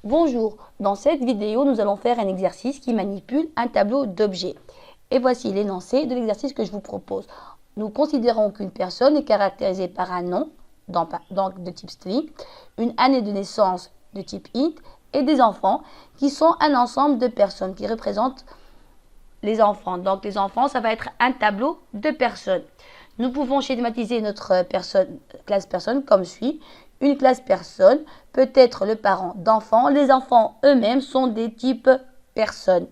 Bonjour, dans cette vidéo, nous allons faire un exercice qui manipule un tableau d'objets. Et voici l'énoncé de l'exercice que je vous propose. Nous considérons qu'une personne est caractérisée par un nom, donc de type string, une année de naissance de type int et des enfants qui sont un ensemble de personnes qui représentent les enfants. Donc les enfants, ça va être un tableau de personnes. Nous pouvons schématiser notre classe personne comme suit. Une classe personne peut être le parent d'enfants. Les enfants eux-mêmes sont des types personnes.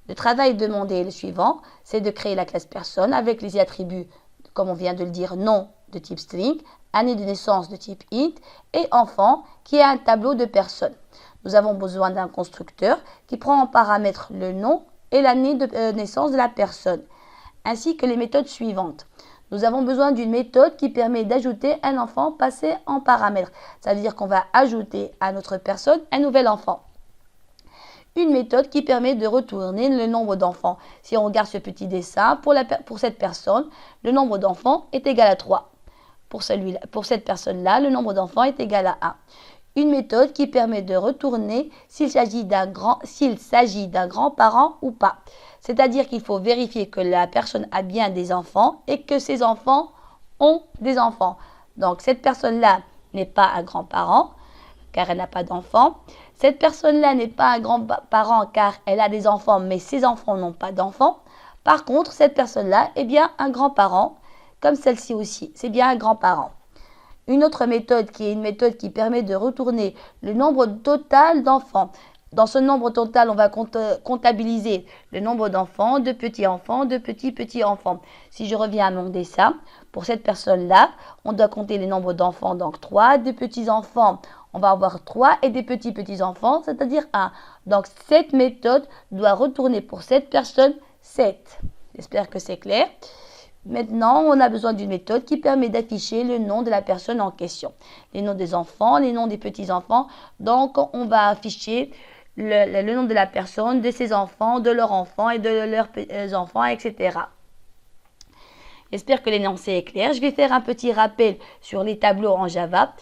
Le travail demandé est le suivant, c'est de créer la classe personne avec les attributs, comme on vient de le dire, nom de type string, année de naissance de type int et enfant qui est un tableau de personnes. Nous avons besoin d'un constructeur qui prend en paramètre le nom et l'année de naissance de la personne, ainsi que les méthodes suivantes. Nous avons besoin d'une méthode qui permet d'ajouter un enfant passé en paramètre. Ça veut dire qu'on va ajouter à notre personne un nouvel enfant. Une méthode qui permet de retourner le nombre d'enfants. Si on regarde ce petit dessin, pour cette personne, le nombre d'enfants est égal à 3. Pour cette personne-là, le nombre d'enfants est égal à 1. Une méthode qui permet de retourner s'il s'agit d'un grand-parent ou pas. C'est-à-dire qu'il faut vérifier que la personne a bien des enfants et que ses enfants ont des enfants. Donc cette personne-là n'est pas un grand-parent car elle n'a pas d'enfants. Cette personne-là n'est pas un grand-parent car elle a des enfants mais ses enfants n'ont pas d'enfants. Par contre, cette personne-là est bien un grand-parent, comme celle-ci aussi, c'est bien un grand-parent. Une autre méthode qui est une méthode qui permet de retourner le nombre total d'enfants. Dans ce nombre total, on va comptabiliser le nombre d'enfants, de petits-enfants, de petits-petits-enfants. Si je reviens à mon dessin, pour cette personne-là, on doit compter les nombres d'enfants, donc 3, des petits-enfants. On va avoir 3 et des petits-petits-enfants, c'est-à-dire 1. Donc cette méthode doit retourner pour cette personne 7. J'espère que c'est clair. Maintenant, on a besoin d'une méthode qui permet d'afficher le nom de la personne en question. Les noms des enfants, les noms des petits-enfants. Donc, on va afficher le nom de la personne, de ses enfants, de leurs enfants et de leurs enfants, etc. J'espère que l'énoncé est clair. Je vais faire un petit rappel sur les tableaux en Java.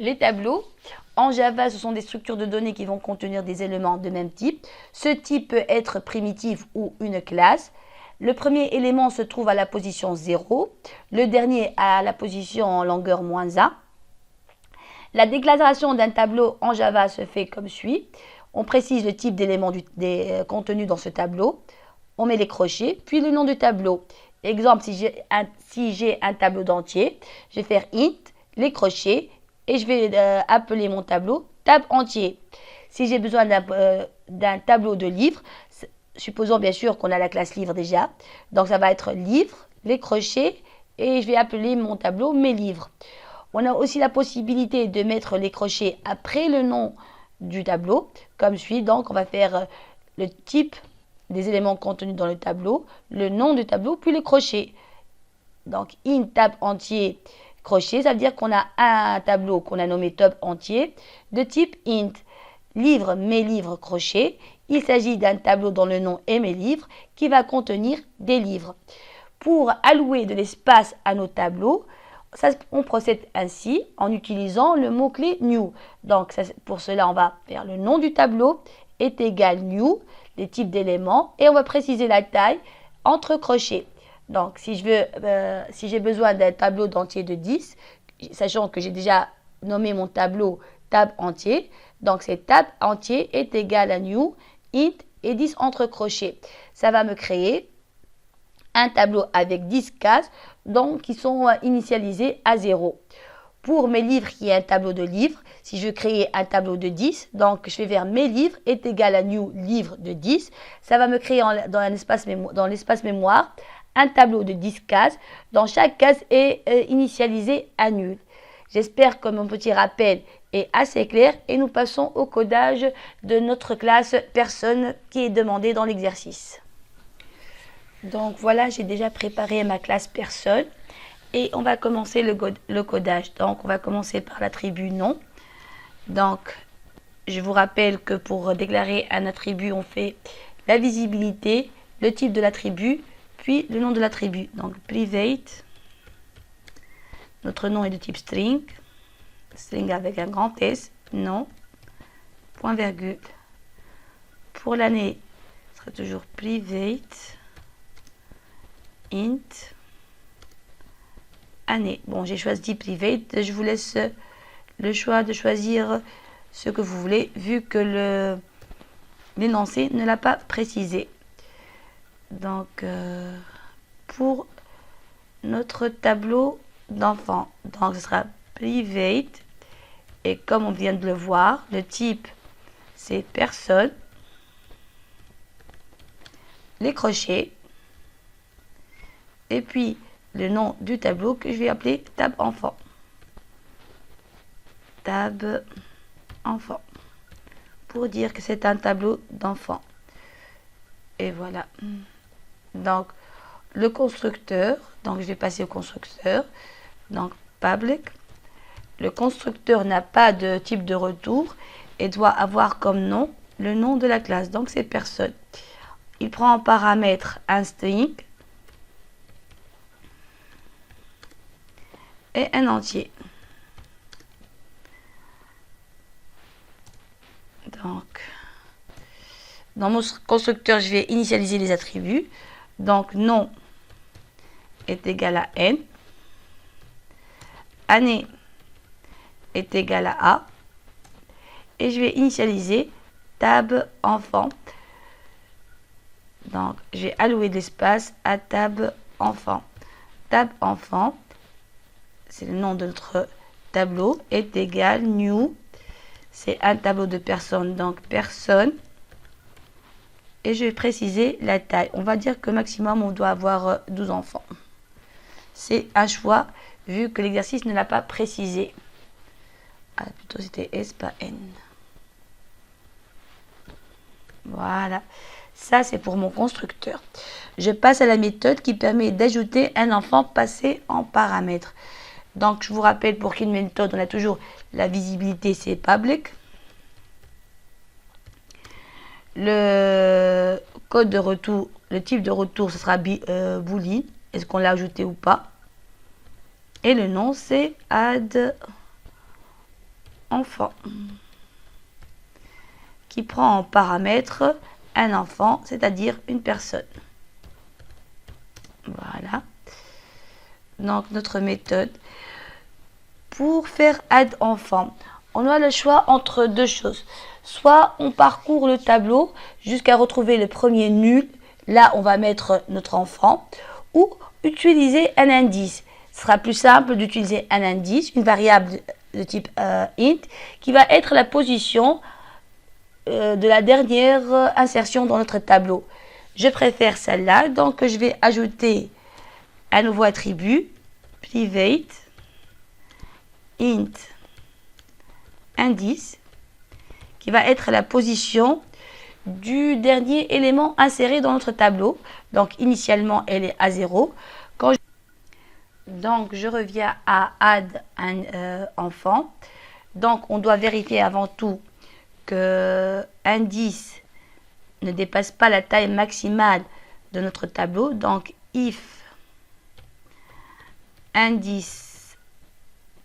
Les tableaux en Java, ce sont des structures de données qui vont contenir des éléments de même type. Ce type peut être primitif ou une classe. Le premier élément se trouve à la position 0, le dernier à la position en longueur -1. La déclaration d'un tableau en Java se fait comme suit. On précise le type d'éléments contenus dans ce tableau. On met les crochets, puis le nom du tableau. Exemple, si j'ai un tableau d'entier, je vais faire int, les crochets, et je vais appeler mon tableau tab entier. Si j'ai besoin d'un tableau de livres, supposons bien sûr qu'on a la classe livre déjà. Donc ça va être livre, les crochets et je vais appeler mon tableau mes livres. On a aussi la possibilité de mettre les crochets après le nom du tableau comme suit. Donc on va faire le type des éléments contenus dans le tableau, le nom du tableau puis les crochets. Donc int tab entier crochet, ça veut dire qu'on a un tableau qu'on a nommé tab entier de type int. Livre, mes livres, crochet. Il s'agit d'un tableau dont le nom est mes livres qui va contenir des livres. Pour allouer de l'espace à nos tableaux, on procède ainsi en utilisant le mot-clé new. Donc pour cela, on va faire le nom du tableau est égal new, les types d'éléments, et on va préciser la taille entre crochets. Donc si j'ai besoin d'un tableau d'entier de 10, sachant que j'ai déjà nommé mon tableau tab entier, donc c'est tab entier est égal à new, int et 10 entre crochets. Ça va me créer un tableau avec 10 cases donc, qui sont initialisées à 0. Pour mes livres, qui est un tableau de livres, si je crée un tableau de 10, donc je vais vers mes livres est égal à new livre de 10. Ça va me créer dans l'espace mémoire un tableau de 10 cases dont chaque case est initialisée à nul. J'espère que mon petit rappel est assez clair et nous passons au codage de notre classe personne qui est demandé dans l'exercice. Donc voilà, j'ai déjà préparé ma classe personne et on va commencer le codage. Donc on va commencer par l'attribut nom. Donc je vous rappelle que pour déclarer un attribut, on fait la visibilité, le type de l'attribut, puis le nom de l'attribut. Donc private. Notre nom est de type string, string avec un grand S, nom, point virgule. Pour l'année, ce sera toujours private int année. Bon, j'ai choisi private. Je vous laisse le choix de choisir ce que vous voulez, vu que l'énoncé ne l'a pas précisé. Donc, pour notre tableau d'enfant, donc ce sera private. Et comme on vient de le voir, le type, c'est personne. Les crochets. Et puis, le nom du tableau que je vais appeler tab enfant. Tab enfant. Pour dire que c'est un tableau d'enfant. Et voilà. Donc, le constructeur. Donc, je vais passer au constructeur. Donc, public. Le constructeur n'a pas de type de retour et doit avoir comme nom le nom de la classe. Donc, c'est personne. Il prend en paramètre un string et un entier. Donc, dans mon constructeur, je vais initialiser les attributs. Donc, nom est égal à n. Année est égal à A. Et je vais initialiser tab enfant. Donc, je vais allouer de l'espace à tab enfant. Tab enfant, c'est le nom de notre tableau, est égal new. C'est un tableau de personnes, donc personne. Et je vais préciser la taille. On va dire que maximum, on doit avoir 12 enfants. C'est un choix, vu que l'exercice ne l'a pas précisé. Ah, plutôt c'était S, pas N. Voilà. Ça, c'est pour mon constructeur. Je passe à la méthode qui permet d'ajouter un enfant passé en paramètres. Donc, je vous rappelle, pour qu'une méthode, on a toujours la visibilité, c'est public. Le code de retour, le type de retour, ce sera boolean. Est-ce qu'on l'a ajouté ou pas? Et le nom, c'est add enfant. Qui prend en paramètre un enfant, c'est-à-dire une personne. Voilà. Donc, notre méthode. Pour faire add enfant, on a le choix entre deux choses. Soit on parcourt le tableau jusqu'à retrouver le premier nul. Là, on va mettre notre enfant. Ou utiliser un indice. Ce sera plus simple d'utiliser un indice, une variable de type int, qui va être la position de la dernière insertion dans notre tableau. Je préfère celle-là, donc je vais ajouter un nouveau attribut, private int indice, qui va être la position du dernier élément inséré dans notre tableau. Donc initialement, elle est à 0. Donc je reviens à add un enfant. Donc on doit vérifier avant tout que indice ne dépasse pas la taille maximale de notre tableau. Donc if indice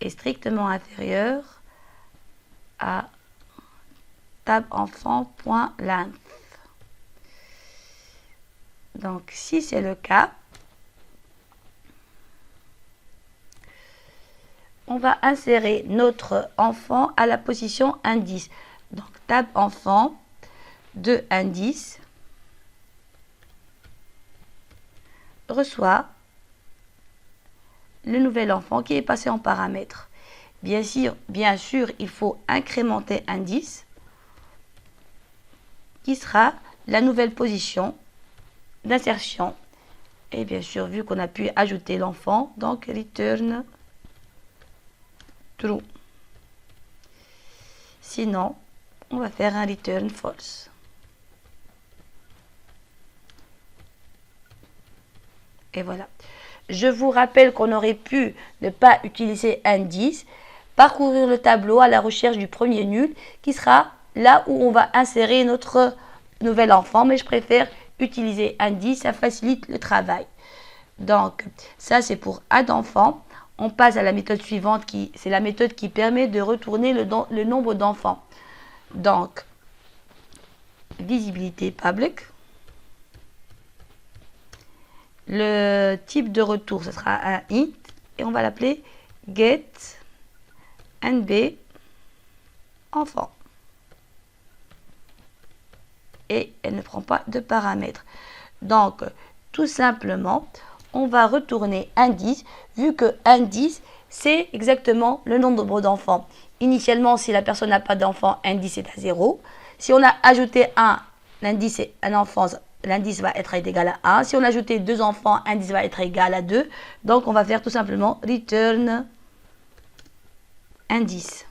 est strictement inférieur à tab enfant.length. Donc si c'est le cas, on va insérer notre enfant à la position indice. Donc tab enfant de indice reçoit le nouvel enfant qui est passé en paramètre. Bien sûr, il faut incrémenter indice qui sera la nouvelle position d'insertion. Et bien sûr, vu qu'on a pu ajouter l'enfant, donc return true. Sinon, on va faire un return false. Et voilà. Je vous rappelle qu'on aurait pu ne pas utiliser indice, parcourir le tableau à la recherche du premier nul, qui sera là où on va insérer notre nouvel enfant. Mais je préfère utiliser indice, ça facilite le travail. Donc, ça c'est pour add enfant. On passe à la méthode suivante, c'est la méthode qui permet de retourner le nombre d'enfants. Donc, visibilité public. Le type de retour, ce sera un int et on va l'appeler get nb enfant. Et elle ne prend pas de paramètres. Donc, tout simplement, on va retourner indice, vu que indice, c'est exactement le nombre d'enfants. Initialement, si la personne n'a pas d'enfant, indice est à 0. Si on a ajouté un indice et un enfant, l'indice va être égal à 1. Si on a ajouté 2 enfants, indice va être égal à 2. Donc, on va faire tout simplement return indice.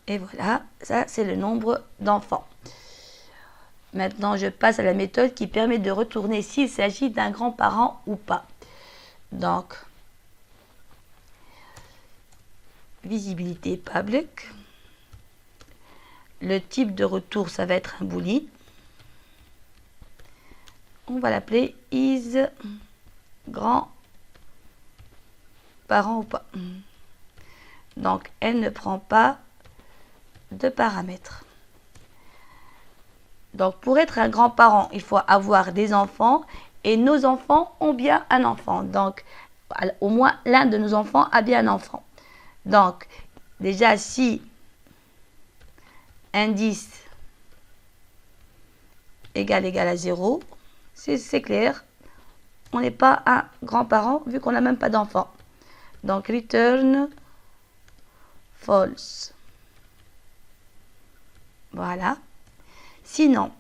Et voilà, ça c'est le nombre d'enfants. Maintenant, je passe à la méthode qui permet de retourner s'il s'agit d'un grand-parent ou pas. Donc, visibilité public. Le type de retour, ça va être un boolean. On va l'appeler is grand-parent ou pas. Donc, elle ne prend pas de paramètres. Donc, pour être un grand-parent, il faut avoir des enfants et nos enfants ont bien un enfant. Donc, au moins l'un de nos enfants a bien un enfant. Donc, déjà, si indice égal à 0, c'est clair, on n'est pas un grand-parent vu qu'on n'a même pas d'enfant. Donc, return false. Voilà. Sinon,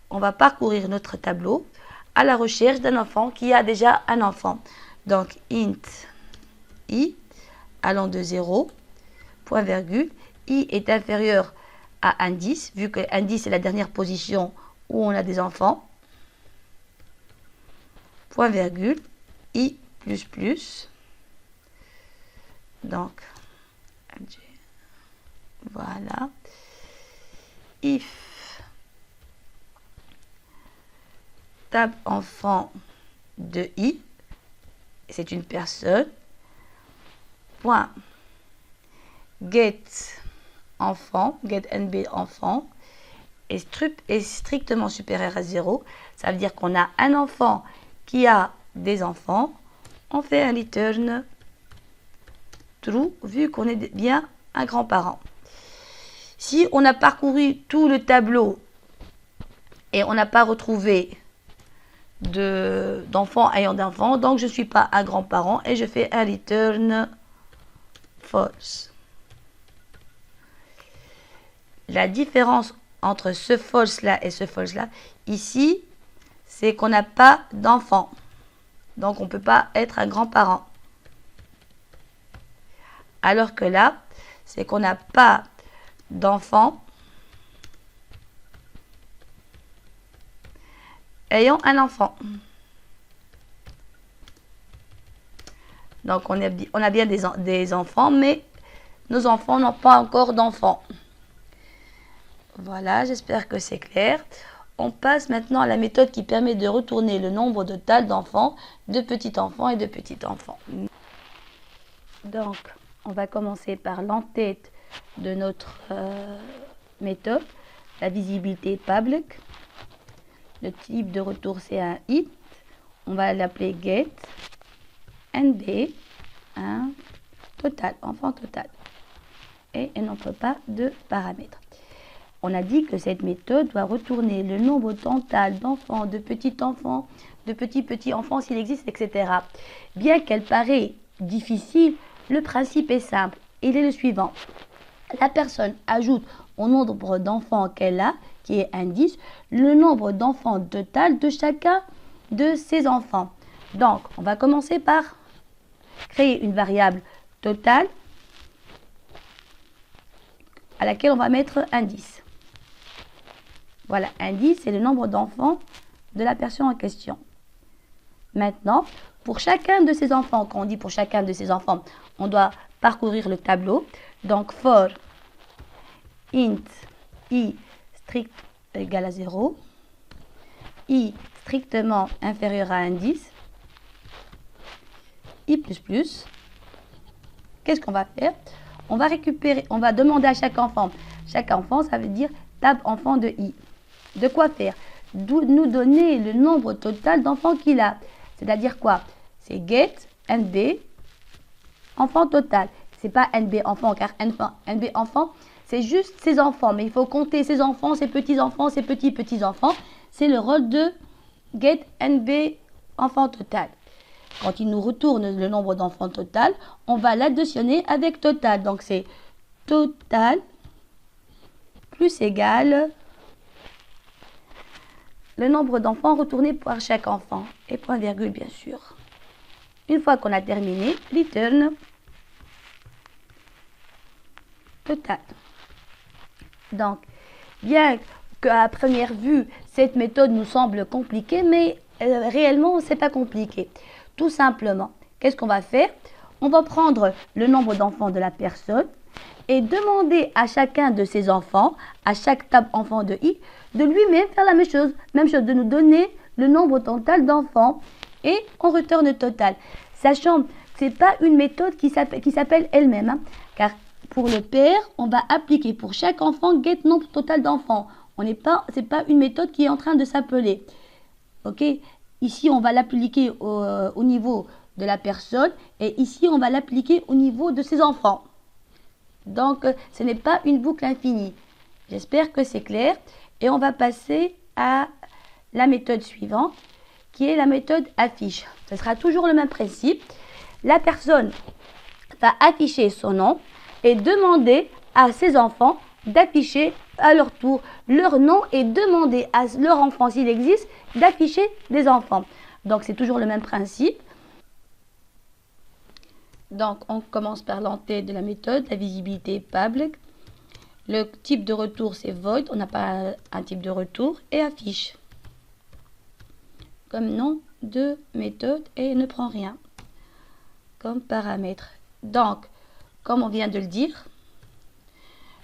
on va parcourir notre tableau à la recherche d'un enfant qui a déjà un enfant. Donc, int i allant de 0, point virgule, i est inférieur à indice, vu que indice est la dernière position où on a des enfants. Point virgule, i plus plus. Donc, voilà. If tab enfant de i, c'est une personne, point get enfant, get nb enfant, est strictement supérieur à 0. Ça veut dire qu'on a un enfant qui a des enfants. On fait un return true, vu qu'on est bien un grand-parent. Si on a parcouru tout le tableau et on n'a pas retrouvé d'enfants ayant d'enfants, donc je ne suis pas un grand-parent et je fais un return false. La différence entre ce false là et ce false là, ici, c'est qu'on n'a pas d'enfants. Donc on ne peut pas être un grand-parent. Alors que là, c'est qu'on n'a pas d'enfants ayant un enfant. Donc on a bien des enfants, mais nos enfants n'ont pas encore d'enfants. Voilà, j'espère que c'est clair. On passe maintenant à la méthode qui permet de retourner le nombre total d'enfants, de petits-enfants et de petits-enfants. Donc, on va commencer par l'entête de notre méthode, la visibilité public. Le type de retour, c'est un int. On va l'appeler get nb, un total, enfant total. Et elle n'entre pas de paramètres. On a dit que cette méthode doit retourner le nombre total d'enfants, de petits-enfants, de petits-petits-enfants s'il existe, etc. Bien qu'elle paraît difficile, le principe est simple. Il est le suivant. La personne ajoute au nombre d'enfants qu'elle a, qui est indice, le nombre d'enfants total de chacun de ses enfants. Donc, on va commencer par créer une variable totale à laquelle on va mettre indice. Voilà, indice, c'est le nombre d'enfants de la personne en question. Maintenant, pour chacun de ces enfants, quand on dit pour chacun de ces enfants, on doit parcourir le tableau. Donc, for int i strict égal à 0, i strictement inférieur à indice, i++, qu'est-ce qu'on va faire? on va demander à chaque enfant. Chaque enfant, ça veut dire tab enfant de i. De quoi faire? Nous donner le nombre total d'enfants qu'il a. C'est-à-dire quoi? C'est get NB enfant total. C'est pas NB enfant, car NB enfant, c'est juste ses enfants. Mais il faut compter ses enfants, ses petits-enfants, ses petits-petits-enfants. C'est le rôle de get NB enfant total. Quand il nous retourne le nombre d'enfants total, on va l'additionner avec total. Donc c'est total plus égal le nombre d'enfants retournés par chaque enfant. Et point virgule bien sûr. Une fois qu'on a terminé, return total. Donc, bien qu'à première vue, cette méthode nous semble compliquée, mais réellement, c'est pas compliqué. Tout simplement, qu'est-ce qu'on va faire? On va prendre le nombre d'enfants de la personne et demander à chacun de ses enfants, à chaque table enfant de i, de lui-même faire la même chose, de nous donner le nombre total d'enfants et on retourne total. Sachant que ce n'est pas une méthode qui s'appelle elle-même, hein, car pour le père, on va appliquer pour chaque enfant get nombre total d'enfants. C'est pas une méthode qui est en train de s'appeler. Ok? Ici, on va l'appliquer au niveau de la personne et ici, on va l'appliquer au niveau de ses enfants. Donc, ce n'est pas une boucle infinie. J'espère que c'est clair. Et on va passer à la méthode suivante, qui est la méthode affiche. Ce sera toujours le même principe. La personne va afficher son nom et demander à ses enfants d'afficher à leur tour leur nom et demander à leur enfant, s'il existe, d'afficher des enfants. Donc, c'est toujours le même principe. Donc, on commence par l'entrée de la méthode, la visibilité public. Le type de retour, c'est void. On n'a pas un type de retour. Et affiche. Comme nom de méthode et ne prend rien comme paramètre. Donc, comme on vient de le dire,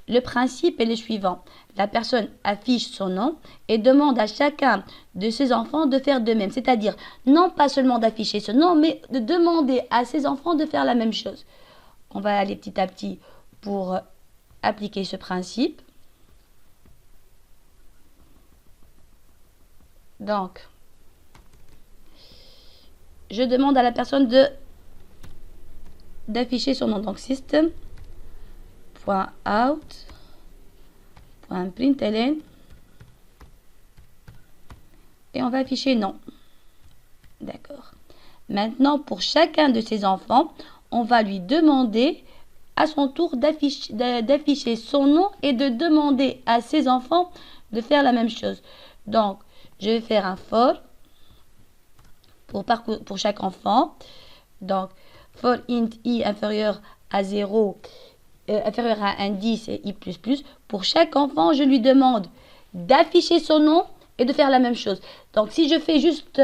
le principe est le suivant. La personne affiche son nom et demande à chacun de ses enfants de faire de même. C'est-à-dire, non pas seulement d'afficher ce nom, mais de demander à ses enfants de faire la même chose. On va aller petit à petit pour appliquer ce principe. Donc, je demande à la personne d'afficher son nom. Donc, system.out.println et on va afficher nom. D'accord. Maintenant, pour chacun de ses enfants, on va lui demander à son tour d'afficher son nom et de demander à ses enfants de faire la même chose. Donc, je vais faire un for pour chaque enfant. Donc, for int i inférieur à 0, inférieur à 1 10 et i++. Pour chaque enfant, je lui demande d'afficher son nom et de faire la même chose. Donc, si je fais juste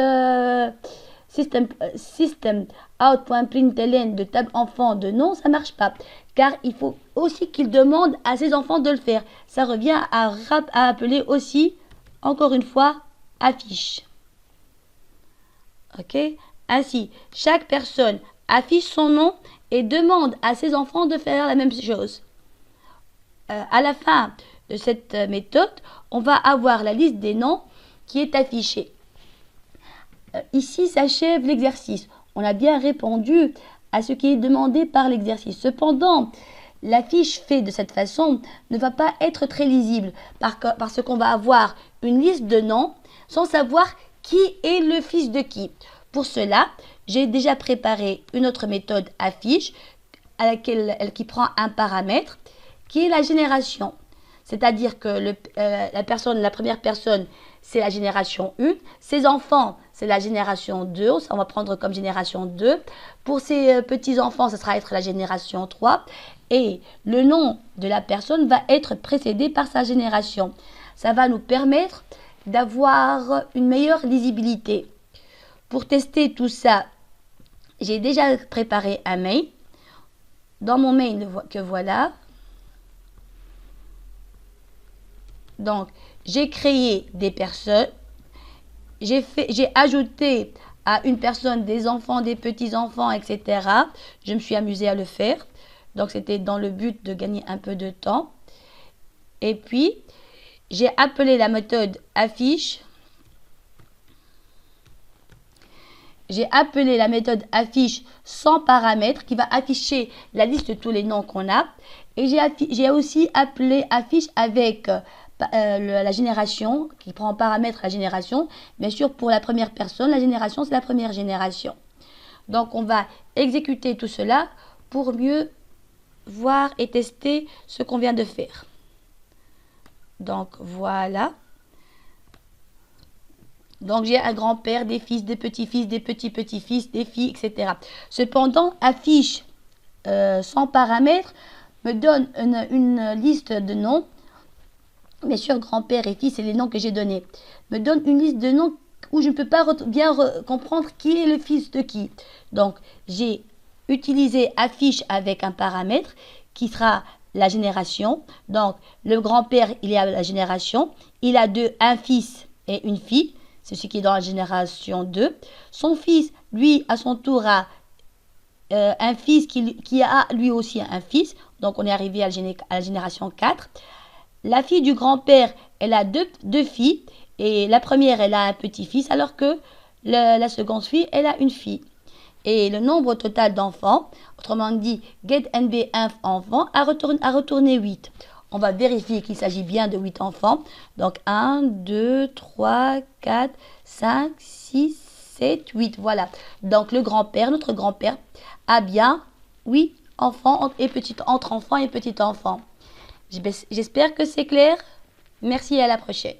system out.println de table enfant de nom, ça marche pas. Car il faut aussi qu'il demande à ses enfants de le faire. Ça revient à appeler aussi, encore une fois, affiche. Ok? Ainsi, chaque personne affiche son nom et demande à ses enfants de faire la même chose. À la fin de cette méthode, on va avoir la liste des noms qui est affichée. Ici s'achève l'exercice. On a bien répondu à ce qui est demandé par l'exercice. Cependant, la fiche faite de cette façon ne va pas être très lisible parce qu'on va avoir une liste de noms sans savoir qui est le fils de qui. Pour cela, j'ai déjà préparé une autre méthode affiche qui prend un paramètre qui est la génération. C'est-à-dire que la première personne, c'est la génération 1. Ses enfants, c'est la génération 2. On va prendre comme génération 2. Pour ses petits-enfants, ça sera être la génération 3. Et le nom de la personne va être précédé par sa génération. Ça va nous permettre d'avoir une meilleure lisibilité. Pour tester tout ça, j'ai déjà préparé un mail. Dans mon mail que voilà. Donc, j'ai créé des personnes. J'ai ajouté à une personne des enfants, des petits-enfants, etc. Je me suis amusée à le faire. Donc, c'était dans le but de gagner un peu de temps. Et puis, j'ai appelé la méthode affiche. J'ai appelé la méthode affiche sans paramètres qui va afficher la liste de tous les noms qu'on a. Et j'ai aussi appelé affiche avec la génération qui prend en paramètre la génération. Bien sûr, pour la première personne, la génération, c'est la première génération. Donc, on va exécuter tout cela pour mieux voir et tester ce qu'on vient de faire. Donc, voilà. Donc, j'ai un grand-père, des fils, des petits-fils, des petits-petits-fils, des filles, etc. Cependant, affiche sans paramètres me donne une liste de noms. Bien sûr, grand-père et fils, c'est les noms que j'ai donnés. Me donne une liste de noms où je ne peux pas bien comprendre qui est le fils de qui. Donc, j'ai utilisé affiche avec un paramètre qui sera la génération. Donc, le grand-père, il est à la génération. Il a un fils et une fille. C'est ce qui est dans la génération 2. Son fils, lui, à son tour, a un fils qui a lui aussi un fils. Donc, on est arrivé à la génération 4. La fille du grand-père, elle a deux filles. Et la première, elle a un petit-fils, alors que la seconde fille, elle a une fille. Et le nombre total d'enfants, autrement dit, getNB1 enfants, a retourné 8. On va vérifier qu'il s'agit bien de 8 enfants. Donc 1, 2, 3, 4, 5, 6, 7, 8. Voilà. Donc le grand-père, notre grand-père, a bien 8 enfants entre enfants et petits enfants. J'espère que c'est clair. Merci et à la prochaine.